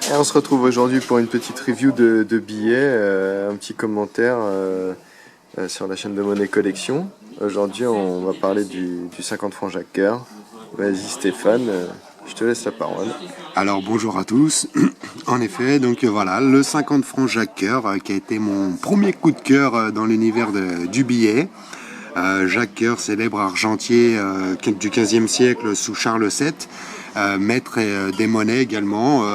Et on se retrouve aujourd'hui pour une petite review de billets, un petit commentaire sur la chaîne de Monnaie Collection. Aujourd'hui on va parler du 50 francs Jacques Coeur. Vas-y Stéphane, je te laisse la parole. Alors bonjour à tous. En effet, donc voilà, le 50 francs Jacques Coeur qui a été mon premier coup de cœur dans l'univers du billet. Jacques Coeur, célèbre argentier du XVe siècle sous Charles VII, maître des monnaies également.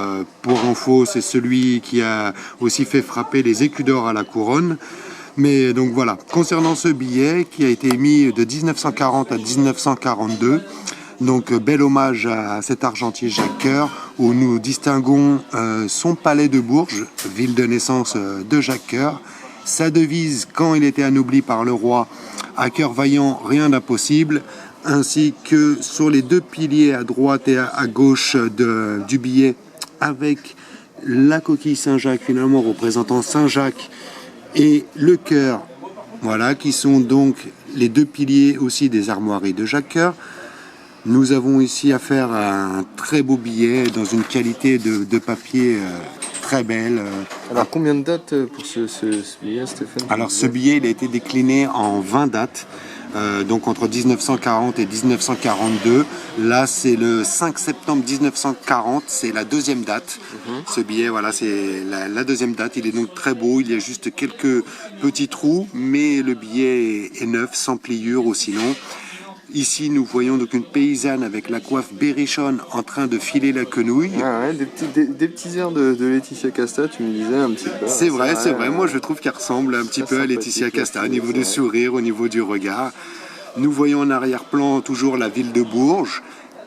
Pour info, c'est celui qui a aussi fait frapper les écus d'or à la couronne. Mais donc voilà, concernant ce billet qui a été émis de 1940 à 1942, donc bel hommage à cet argentier Jacques Coeur, où nous distinguons son palais de Bourges, ville de naissance de Jacques Coeur, sa devise quand il était anobli par le roi, à cœur vaillant, rien d'impossible, ainsi que sur les deux piliers à droite et à gauche du billet, avec la coquille Saint-Jacques finalement représentant Saint-Jacques et le cœur, voilà, qui sont donc les deux piliers aussi des armoiries de Jacques Coeur. Nous avons ici affaire à un très beau billet dans une qualité de papier très belle. Alors combien de dates pour ce billet, Stéphane? Alors ce billet il a été décliné en 20 dates, donc entre 1940 et 1942. Là c'est le 5 septembre 1940, c'est la deuxième date. Ce billet, voilà, c'est la deuxième date. Il est donc très beau, il y a juste quelques petits trous, mais le billet est neuf, sans pliure ou sinon. Ici, nous voyons donc une paysanne avec la coiffe berrichonne en train de filer la quenouille. Ah ouais, des petits airs de Laetitia Casta, tu me disais un petit peu. C'est vrai, c'est vrai. Moi, je trouve qu'elle ressemble un petit peu à Laetitia Casta au niveau du sourire, au niveau du regard. Nous voyons en arrière-plan toujours la ville de Bourges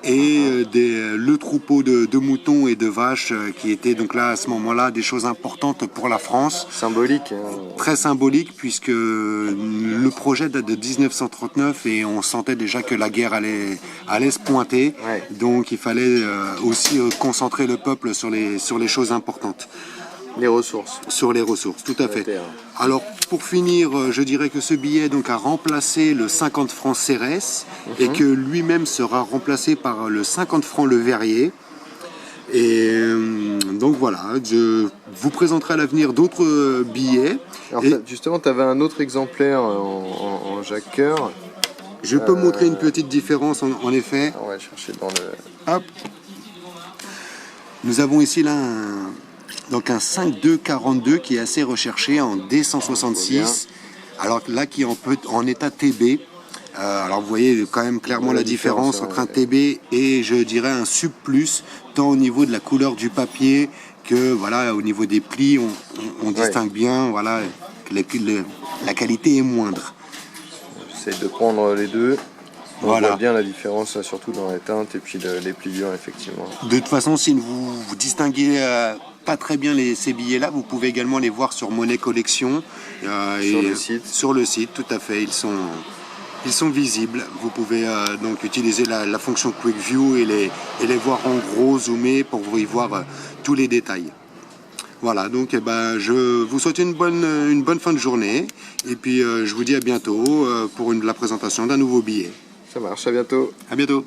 et le troupeau de moutons et de vaches qui étaient donc là à ce moment-là des choses importantes pour la France. Symbolique. Très symbolique puisque le projet date de 1939 et on sentait déjà que la guerre allait se pointer. Ouais. Donc il fallait aussi concentrer le peuple sur les choses importantes. Les ressources. Sur les ressources, tout à fait. Alors, pour finir, je dirais que ce billet donc, a remplacé le 50 francs Cérès et que lui-même sera remplacé par le 50 francs Le Verrier. Et donc voilà, je vous présenterai à l'avenir d'autres billets. Alors, justement, tu avais un autre exemplaire en Jacques Coeur. Je peux montrer une petite différence en effet. On va chercher dans le... Hop. Nous avons ici là donc un 5-2-42 qui est assez recherché en D166, alors là qui est en état TB. Alors vous voyez quand même clairement la différence entre un TB et je dirais un Sub Plus, tant au niveau de la couleur du papier que voilà au niveau des plis, on distingue bien, voilà, que la qualité est moindre. J'essaie de prendre les deux. On voilà. voit bien la différence, surtout dans les teintes et puis les pliures, effectivement. De toute façon, si vous distinguez pas très bien ces billets-là, vous pouvez également les voir sur Monnaie Collection. Sur le site, tout à fait. Ils sont visibles. Vous pouvez donc utiliser la fonction Quick View et les voir en gros, zoomés, pour y voir tous les détails. Voilà, donc je vous souhaite une bonne fin de journée. Et puis je vous dis à bientôt pour la présentation d'un nouveau billet. Ça marche, à bientôt. À bientôt.